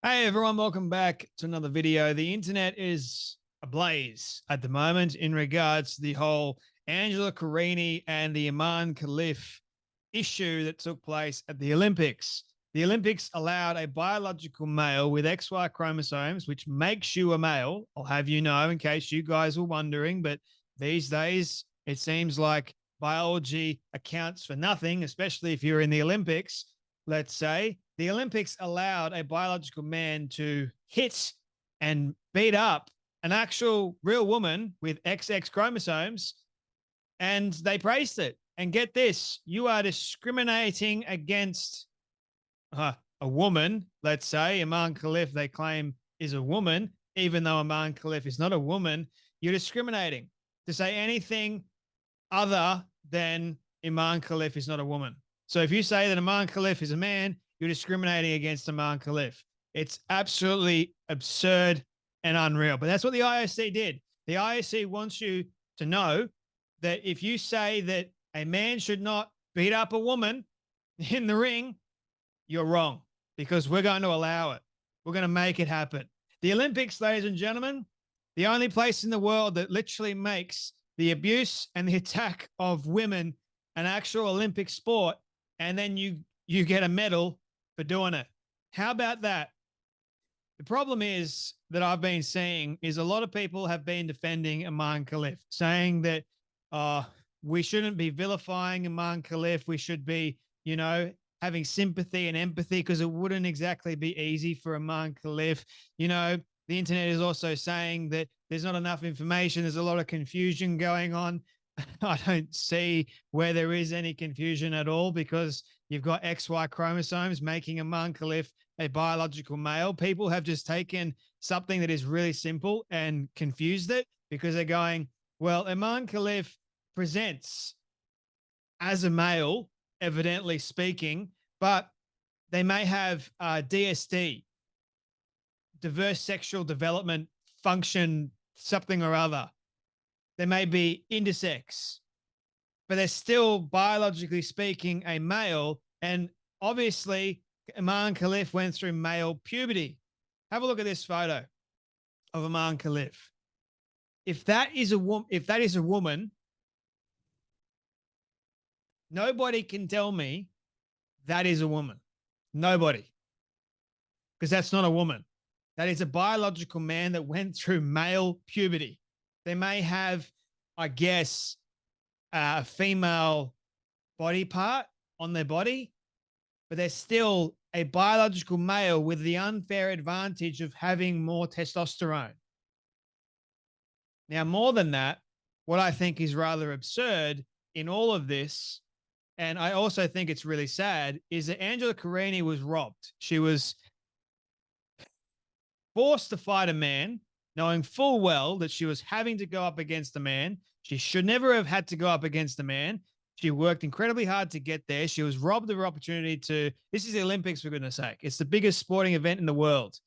Hey everyone, welcome back to another video. The internet is ablaze at the moment in regards to the whole Angela Carini and the Iman Khif issue that took place at the Olympics. The Olympics allowed a biological male with XY chromosomes, which makes you a male. I'll have you know in case you guys were wondering, but these days it seems like biology accounts for nothing, especially if you're in the Olympics. Let's say the Olympics allowed a biological man to hit and beat up an actual real woman with XX chromosomes, and they praised it. And get this, you are discriminating against a woman. Let's say Iman Khif, they claim, is a woman, even though Iman Khif is not a woman. You're discriminating to say anything other than Iman Khif is not a woman. So if you say that Iman Khif is a man, you're discriminating against Iman Khif. It's absolutely absurd and unreal. But that's what the IOC did. The IOC wants you to know that if you say that a man should not beat up a woman in the ring, you're wrong, because we're going to allow it. We're going to make it happen. The Olympics, ladies and gentlemen, the only place in the world that literally makes the abuse and the attack of women an actual Olympic sport, and then you get a medal for doing it. How about that? The problem is that I've been seeing is a lot of people have been defending Iman Khif, saying that we shouldn't be vilifying Iman Khif. We should be, having sympathy and empathy, because it wouldn't exactly be easy for Iman Khif. The internet is also saying that there's not enough information. There's a lot of confusion going on. I don't see where there is any confusion at all, because you've got XY chromosomes making Iman Khif a biological male. People have just taken something that is really simple and confused it, because they're going, well, Iman Khif presents as a male, evidently speaking, but they may have DSD, diverse sexual development function, something or other. They may be intersex, but they're still biologically speaking a male. And obviously, Iman Khif went through male puberty. Have a look at this photo of Iman Khif. If that is a woman, nobody can tell me that is a woman. Nobody, because that's not a woman. That is a biological man that went through male puberty. They may have, I guess, a female body part on their body, but they're still a biological male with the unfair advantage of having more testosterone. Now, more than that, what I think is rather absurd in all of this, and I also think it's really sad, is that Angela Carini was robbed. She was forced to fight a man, knowing full well that she was having to go up against a man. She should never have had to go up against a man. She worked incredibly hard to get there. She was robbed of her opportunity to. This is the Olympics, for goodness sake. It's the biggest sporting event in the world.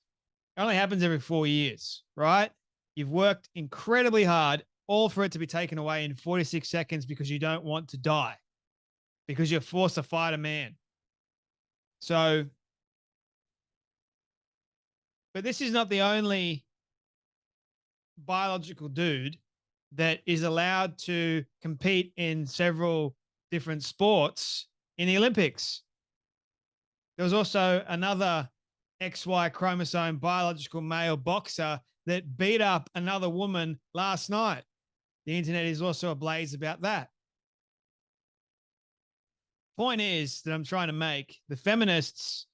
It only happens every 4 years, right? You've worked incredibly hard, all for it to be taken away in 46 seconds because you don't want to die, because you're forced to fight a man. So, but this is not the only biological dude that is allowed to compete in several different sports in the Olympics. There was also another XY chromosome biological male boxer that beat up another woman last night. The internet is also ablaze about that. Point is that I'm trying to make, the feminists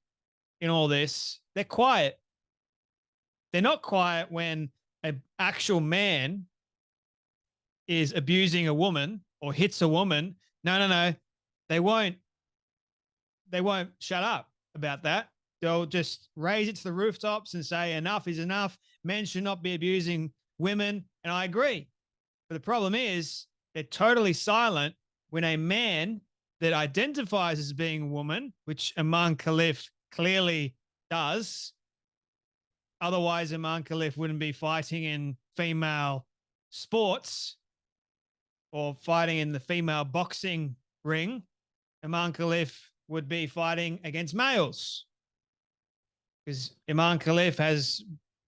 in all this, they're quiet. They're not quiet when an actual man is abusing a woman or hits a woman. No. They won't shut up about that. They'll just raise it to the rooftops and say enough is enough. Men should not be abusing women. And I agree. But the problem is they're totally silent when a man that identifies as being a woman, which Iman Khif clearly does. Otherwise, Iman Khif wouldn't be fighting in female sports or fighting in the female boxing ring. Iman Khif would be fighting against males. because Iman Khif has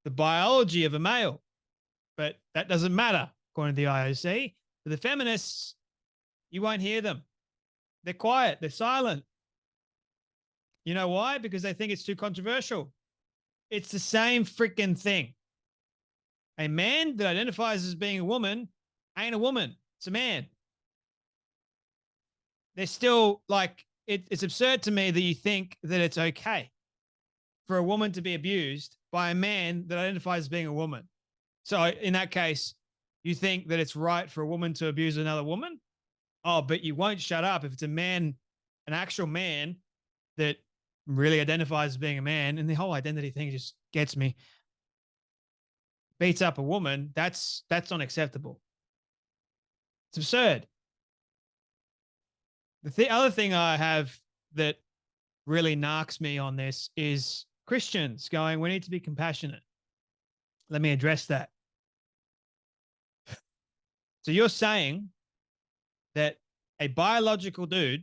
the biology of a male, but that doesn't matter according to the IOC. For the feminists, you won't hear them. They're quiet. They're silent. You know why? Because they think it's too controversial. It's the same freaking thing. A man that identifies as being a woman ain't a woman. It's a man. They're still like, it's absurd to me that you think that it's okay for a woman to be abused by a man that identifies as being a woman. So in that case, you think that it's right for a woman to abuse another woman? Oh, but you won't shut up if it's a man, an actual man that really identifies as being a man, and the whole identity thing just gets me. Beats up a woman, that's unacceptable. It's absurd. The other thing I have that really narks me on this is Christians going, we need to be compassionate. Let me address that. So you're saying that a biological dude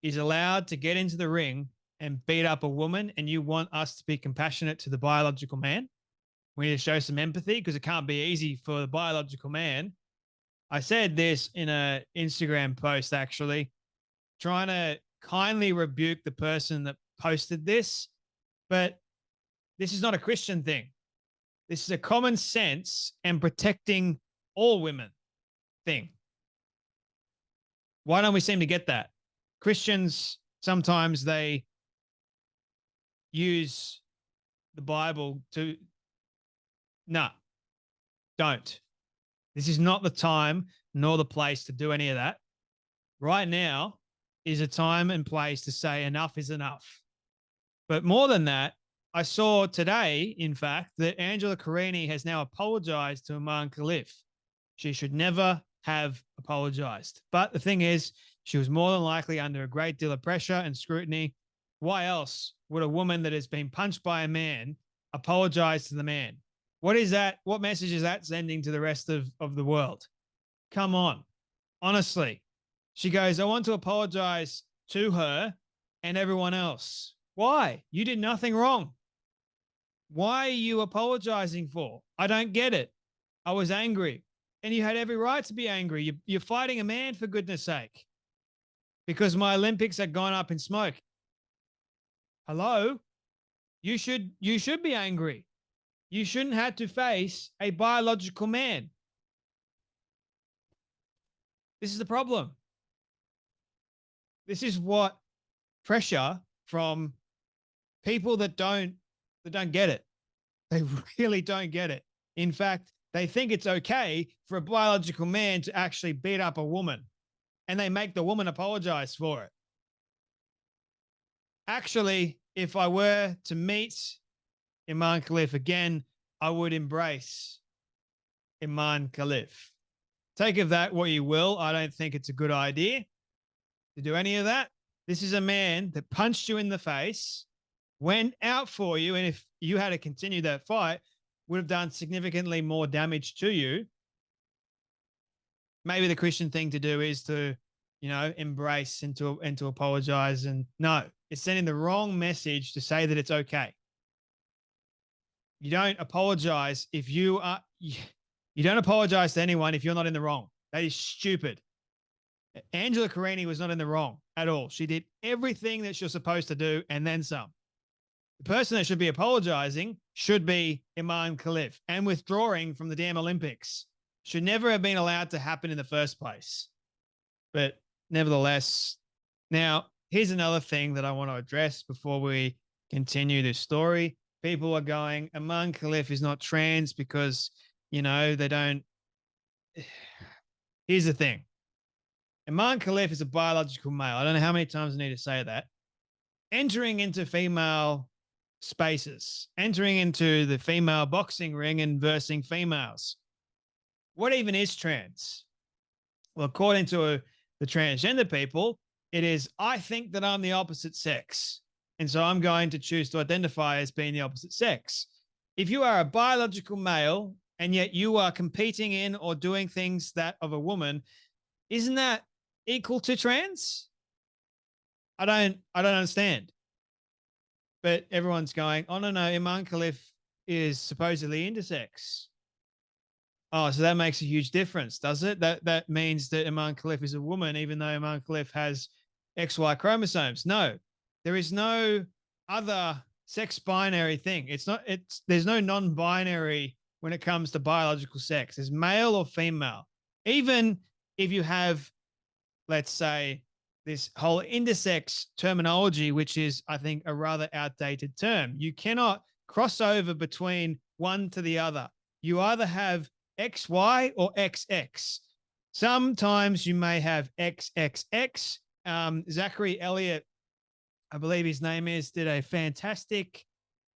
is allowed to get into the ring and beat up a woman, and you want us to be compassionate to the biological man? We need to show some empathy because it can't be easy for the biological man. I said this in an Instagram post, actually, trying to kindly rebuke the person that posted this, but this is not a Christian thing. This is a common sense and protecting all women thing. Why don't we seem to get that? Christians, sometimes they use the Bible to, no, don't. This is not the time nor the place to do any of that. Right now is a time and place to say enough is enough. But more than that, I saw today, in fact, that Angela Carini has now apologized to Iman Khif. She should never have apologized. But the thing is, she was more than likely under a great deal of pressure and scrutiny. Why else would a woman that has been punched by a man apologize to the man? What is that? What message is that sending to the rest of the world? Come on. Honestly. She goes, I want to apologize to her and everyone else. Why? You did nothing wrong. Why are you apologizing for? I don't get it. I was angry. And you had every right to be angry. You're fighting a man, for goodness sake. Because my Olympics had gone up in smoke. Hello? You should be angry. You shouldn't have to face a biological man. This is the problem. This is what pressure from people that don't get it. They really don't get it. In fact, they think it's okay for a biological man to actually beat up a woman, and they make the woman apologize for it. Actually, if I were to meet Iman Khif again, I would embrace Iman Khif. Take of that what you will. I don't think it's a good idea to do any of that. This is a man that punched you in the face, went out for you, and if you had to continue that fight, would have done significantly more damage to you. Maybe the Christian thing to do is to, embrace and to apologize. And no, it's sending the wrong message to say that it's okay. You don't apologize if you don't apologize to anyone if you're not in the wrong. That is stupid. Angela Carini was not in the wrong at all. She did everything that she was supposed to do and then some. The person that should be apologizing should be Iman Khif, and withdrawing from the damn Olympics should never have been allowed to happen in the first place. But nevertheless, now here's another thing that I want to address before we continue this story. People are going, Iman Khif is not trans because, they don't. Here's the thing. Iman Khif is a biological male. I don't know how many times I need to say that. Entering into female spaces, entering into the female boxing ring and versing females. What even is trans? Well, according to the transgender people, it is, I think that I'm the opposite sex, and so I'm going to choose to identify as being the opposite sex. If you are a biological male and yet you are competing in or doing things that of a woman, isn't that equal to trans? I don't understand. But everyone's going, oh, no, Iman Khif is supposedly intersex. Oh, so that makes a huge difference, does it? That means that Iman Khif is a woman, even though Iman Khif has XY chromosomes. No, there is no other sex binary thing. There's no non-binary when it comes to biological sex. There's male or female. Even if you have, let's say, this whole intersex terminology, which is, I think, a rather outdated term. You cannot cross over between one to the other. You either have XY or XX. Sometimes you may have XXX. Zachary Elliott, I believe his name is, did a fantastic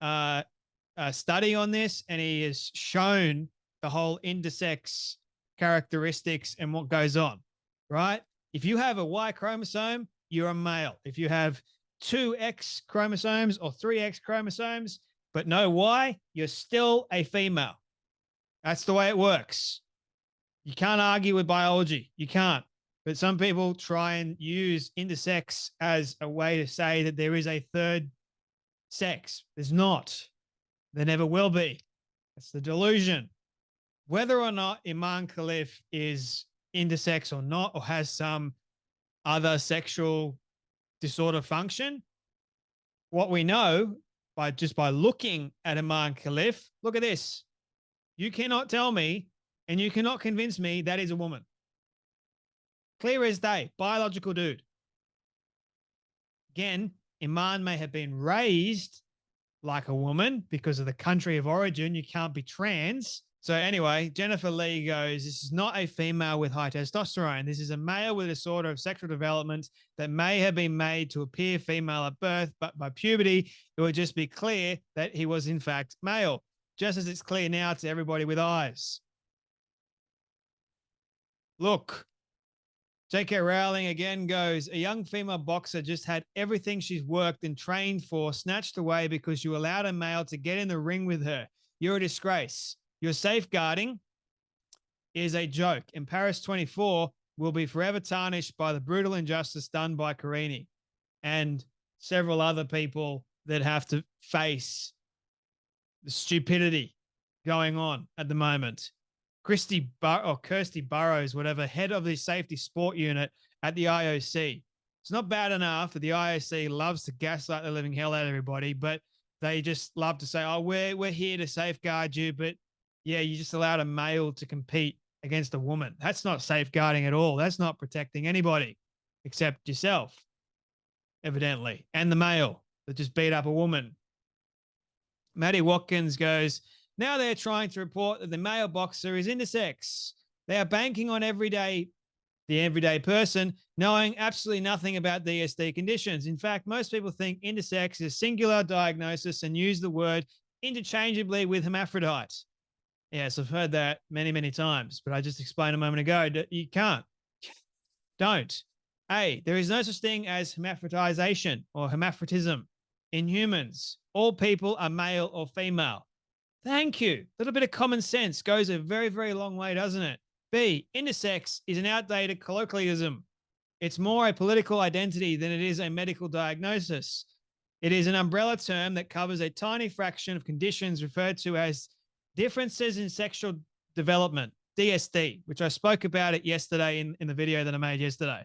study on this, and he has shown the whole intersex characteristics and what goes on, right? If you have a Y chromosome, you're a male. If you have 2X chromosomes or 3X chromosomes, but no Y, you're still a female. That's the way it works. You can't argue with biology. You can't. But some people try and use intersex as a way to say that there is a third sex. There's not. There never will be. That's the delusion. Whether or not Iman Khif is intersex or not, or has some other sexual disorder function, what we know by looking at Iman Khif, look at this. You cannot tell me and you cannot convince me that is a woman. Clear as day, biological dude. Again, Iman may have been raised like a woman because of the country of origin. You can't be trans. So anyway, Jennifer Lee goes, this is not a female with high testosterone. This is a male with a disorder of sexual development that may have been made to appear female at birth, but by puberty, it would just be clear that he was in fact male, just as it's clear now to everybody with eyes. Look, J.K. Rowling again goes, a young female boxer just had everything she's worked and trained for snatched away because you allowed a male to get in the ring with her. You're a disgrace. Your safeguarding is a joke, and Paris 24 will be forever tarnished by the brutal injustice done by Kini and several other people that have to face the stupidity going on at the moment. Kirsty Burrows, whatever, head of the safety sport unit at the IOC. It's not bad enough that the IOC loves to gaslight the living hell out of everybody, but they just love to say, oh, we're here to safeguard you, but yeah, you just allowed a male to compete against a woman. That's not safeguarding at all. That's not protecting anybody except yourself, evidently, and the male that just beat up a woman. Maddie Watkins goes, now they're trying to report that the male boxer is intersex. They are banking on the everyday person, knowing absolutely nothing about DSD conditions. In fact, most people think intersex is a singular diagnosis and use the word interchangeably with hermaphrodite. Yes, I've heard that many, many times, but I just explained a moment ago that you can't. Don't. There is no such thing as hermaphrodization or hermaphroditism in humans. All people are male or female. Thank you. A little bit of common sense goes a very, very long way, doesn't it? B, intersex is an outdated colloquialism. It's more a political identity than it is a medical diagnosis. It is an umbrella term that covers a tiny fraction of conditions referred to as differences in sexual development, DSD, which I spoke about it yesterday in the video that I made yesterday.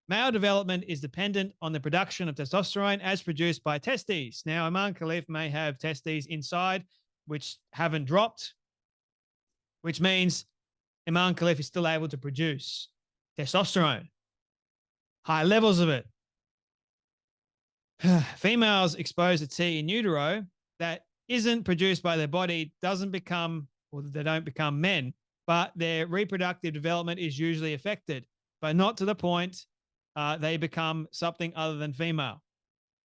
Male development is dependent on the production of testosterone as produced by testes. Now, Iman Khif may have testes inside, which haven't dropped, which means Iman Khif is still able to produce testosterone, high levels of it. Females exposed to T in utero that isn't produced by their body doesn't become, or they don't become men, but their reproductive development is usually affected, but not to the point they become something other than female.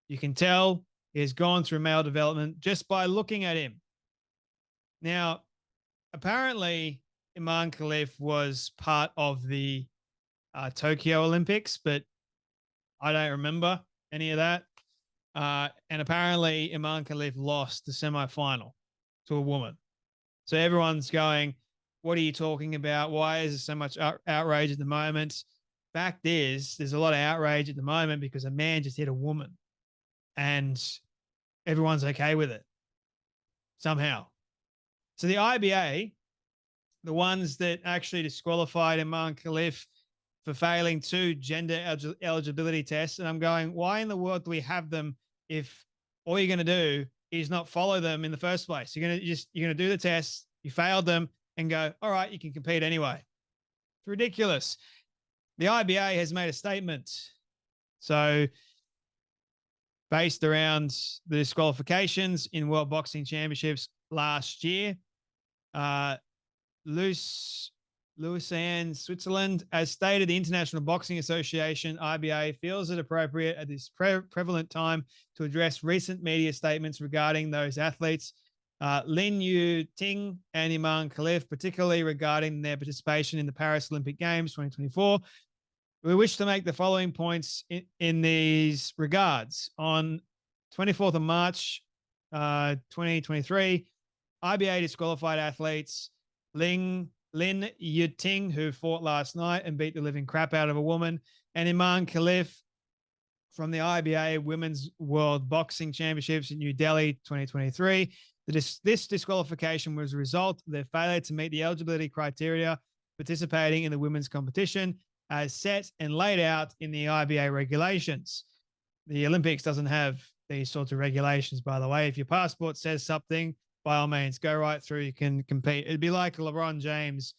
You can tell he has gone through male development just by looking at him. Now, apparently, Iman Khif was part of the Tokyo Olympics, but I don't remember any of that. And apparently, Iman Khif lost the semifinal to a woman. So everyone's going, what are you talking about? Why is there so much outrage at the moment? Fact is, there's a lot of outrage at the moment because a man just hit a woman. And everyone's okay with it somehow. So the IBA, the ones that actually disqualified Iman Khif for failing 2 gender eligibility tests, and I'm going, why in the world do we have them if all you're going to do is not follow them in the first place? You're going to do the tests, you failed them, and go, all right, you can compete anyway. It's ridiculous. The IBA has made a statement. So based around the disqualifications in World Boxing Championships last year, Lausanne, Switzerland, as stated, the International Boxing Association, IBA, feels it appropriate at this prevalent time to address recent media statements regarding those athletes, Lin Yu Ting and Iman Khif, particularly regarding their participation in the Paris Olympic Games 2024. We wish to make the following points in these regards. On 24th of March, 2023, IBA disqualified athletes Lin Yuting, who fought last night and beat the living crap out of a woman, and Iman Khif from the IBA Women's World Boxing Championships in New Delhi 2023. This disqualification was a result of their failure to meet the eligibility criteria participating in the women's competition as set and laid out in the IBA regulations. The Olympics doesn't have these sorts of regulations, by the way. If your passport says something, by all means, go right through. You can compete. It'd be like LeBron James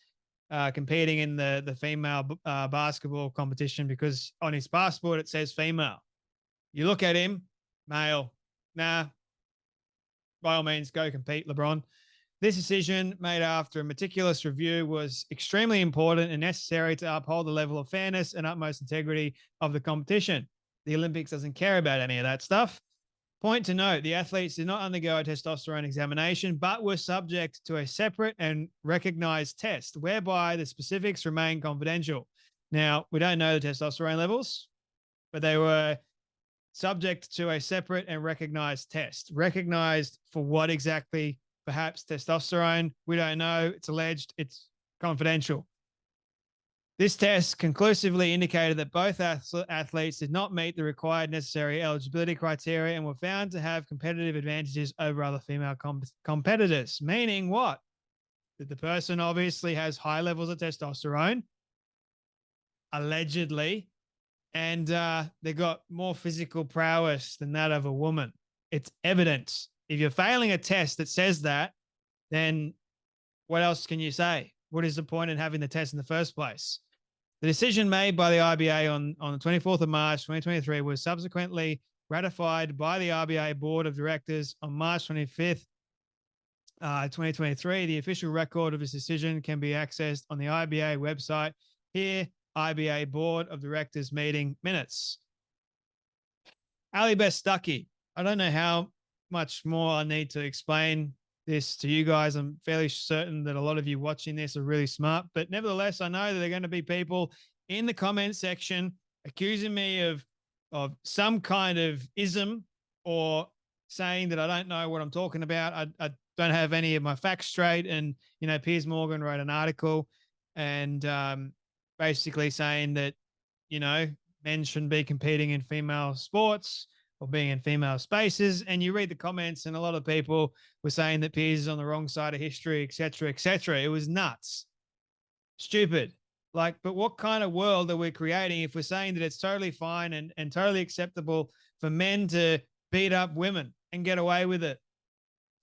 competing in the female basketball competition because on his passport it says female. You look at him, male. Nah, by all means, go compete, LeBron. This decision, made after a meticulous review, was extremely important and necessary to uphold the level of fairness and utmost integrity of the competition. The Olympics doesn't care about any of that stuff. Point to note, the athletes did not undergo a testosterone examination, but were subject to a separate and recognized test, whereby the specifics remain confidential. Now, we don't know the testosterone levels, but they were subject to a separate and recognized test. Recognized for what exactly? Perhaps testosterone. We don't know. It's alleged. It's confidential. This test conclusively indicated that both athletes did not meet the required necessary eligibility criteria and were found to have competitive advantages over other female competitors. Meaning what? That the person obviously has high levels of testosterone, allegedly, and they got more physical prowess than that of a woman. It's evidence. If you're failing a test that says that, then what else can you say? What is the point in having the test in the first place? The decision made by the IBA on the 24th of March, 2023 was subsequently ratified by the IBA Board of Directors on March 25th, 2023. The official record of this decision can be accessed on the IBA website. Here, IBA Board of Directors meeting minutes. Ali Bestaki. I don't know how much more I need to explain this to you guys. I'm fairly certain that a lot of you watching this are really smart, but nevertheless, I know that there are going to be people in the comment section accusing me of some kind of ism or saying that I don't know what I'm talking about. I don't have any of my facts straight. And, you know, Piers Morgan wrote an article and basically saying that, you know, men shouldn't be competing in female sports or being in female spaces. And you read the comments and a lot of people were saying that Piers is on the wrong side of history, et cetera, et cetera. It was nuts. Stupid. Like, but what kind of world are we creating if we're saying that it's totally fine and totally acceptable for men to beat up women and get away with it?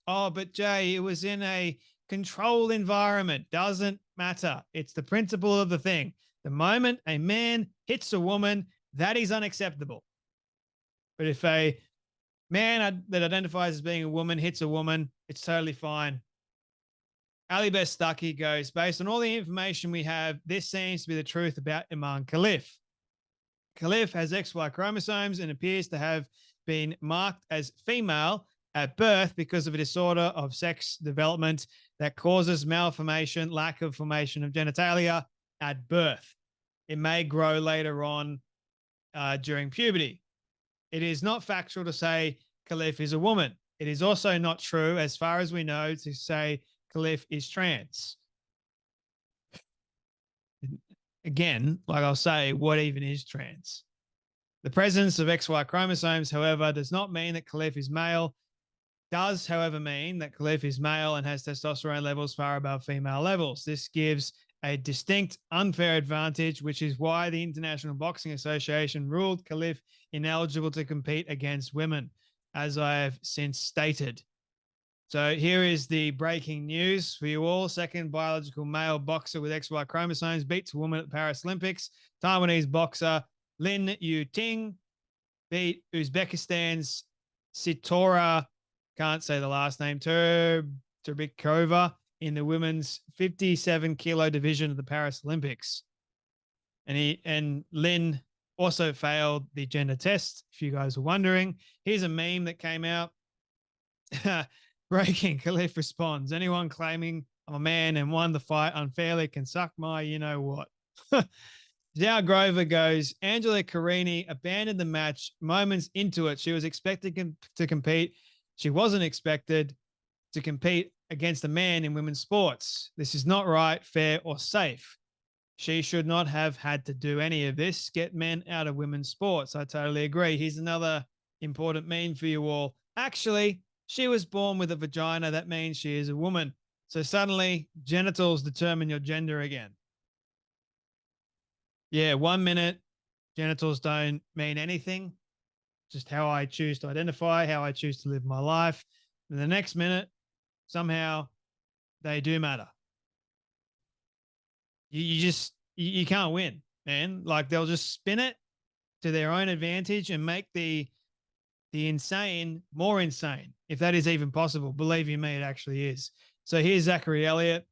Oh, but Jay, it was in a controlled environment. Doesn't matter. It's the principle of the thing. The moment a man hits a woman, that is unacceptable. But if a man that identifies as being a woman hits a woman, it's totally fine. Ali Bestaki goes, based on all the information we have, this seems to be the truth about Iman Khif. Khif has XY chromosomes and appears to have been marked as female at birth because of a disorder of sex development that causes malformation, lack of formation of genitalia at birth. It may grow later on during puberty. It is not factual to say Khif is a woman. It is also not true, as far as we know, to say Khif is trans. Again, like I'll say, what even is trans? The presence of XY chromosomes, however, does not mean that Khif is male. does, however, mean that Khif is male and has testosterone levels far above female levels. This gives a distinct unfair advantage, which is why the International Boxing Association ruled Khif ineligible to compete against women, as I have since stated. So here is the breaking news for you all. Second biological male boxer with XY chromosomes beats a woman at the Paris Olympics. Taiwanese boxer Lin Yu-ting beat Uzbekistan's Sitora, can't say the last name, Turbikova in the women's 57 kilo division of the Paris Olympics. And Lin also failed the gender test, if you guys were wondering. Here's a meme that came out. Breaking, Khif responds, anyone claiming I'm a man and won the fight unfairly can suck my you-know-what. Zhao Grover goes, Angela Carini abandoned the match moments into it. She was expected to compete. She wasn't expected to compete against a man in women's sports. This is not right, fair, or safe. She should not have had to do any of this. Get men out of women's sports. I totally agree. Here's another important meme for you all. Actually, she was born with a vagina. That means she is a woman. So suddenly, genitals determine your gender again. Yeah, 1 minute, genitals don't mean anything. Just how I choose to identify, how I choose to live my life. And the next minute, somehow, they do matter. You can't win, man. Like they'll just spin it to their own advantage and make the insane more insane, if that is even possible. Believe you me, it actually is. So here's Zachary Elliott.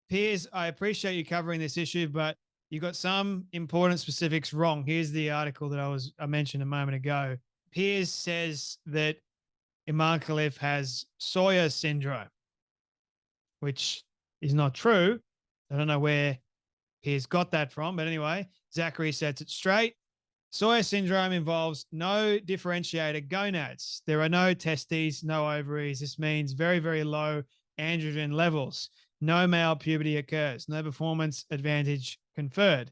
Piers, I appreciate you covering this issue, but you got some important specifics wrong. Here's the article that I mentioned a moment ago. Piers says that Iman Khif has Sawyer syndrome, which is not true. I don't know where Piers got that from, but anyway, Zachary sets it straight. Sawyer syndrome involves no differentiated gonads. There are no testes, no ovaries. This means very, very low androgen levels. No male puberty occurs. No performance advantage conferred.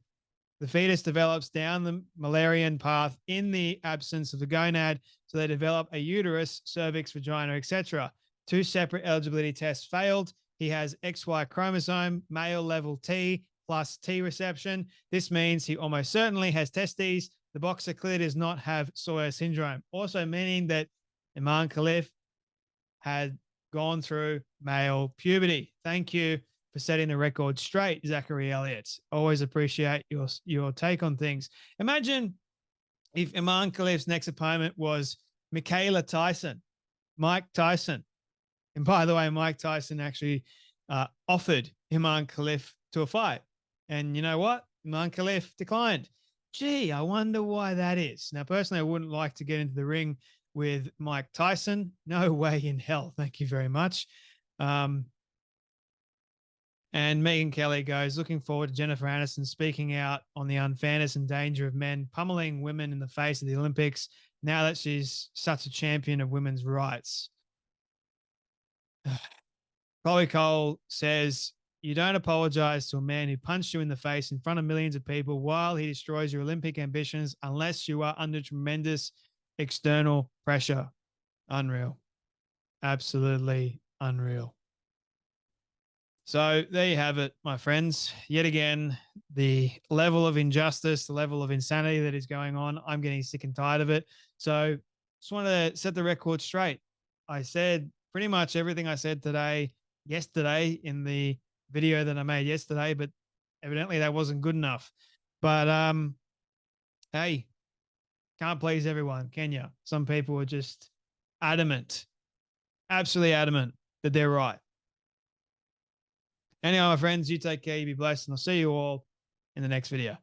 The fetus develops down the Müllerian path in the absence of the gonad, so they develop a uterus, cervix, vagina, etc. 2 separate eligibility tests failed. He has XY chromosome, male level T plus T reception. This means he almost certainly has testes. The boxer clearly does not have Sawyer syndrome, also meaning that Iman Khif had gone through male puberty. Thank you for setting the record straight, Zachary Elliott. Always appreciate your take on things. Imagine if Iman Khif's next opponent was Michaela Tyson, Mike Tyson. And by the way, Mike Tyson actually offered Iman Khif to a fight. And you know what? Iman Khif declined. Gee, I wonder why that is. Now, personally, I wouldn't like to get into the ring with Mike Tyson. No way in hell. Thank you very much. And Megan Kelly goes, looking forward to Jennifer Aniston speaking out on the unfairness and danger of men pummeling women in the face of the Olympics now that she's such a champion of women's rights. Chloe Cole says, you don't apologize to a man who punched you in the face in front of millions of people while he destroys your Olympic ambitions unless you are under tremendous external pressure. Unreal. Absolutely unreal. So there you have it, my friends. Yet again, the level of injustice, the level of insanity that is going on, I'm getting sick and tired of it. So just want to set the record straight. I said pretty much everything I said yesterday in the video that I made yesterday, but evidently that wasn't good enough. But hey, can't please everyone, can you? Some people are just adamant, absolutely adamant that they're right. Anyway, my friends, you take care, you be blessed, and I'll see you all in the next video.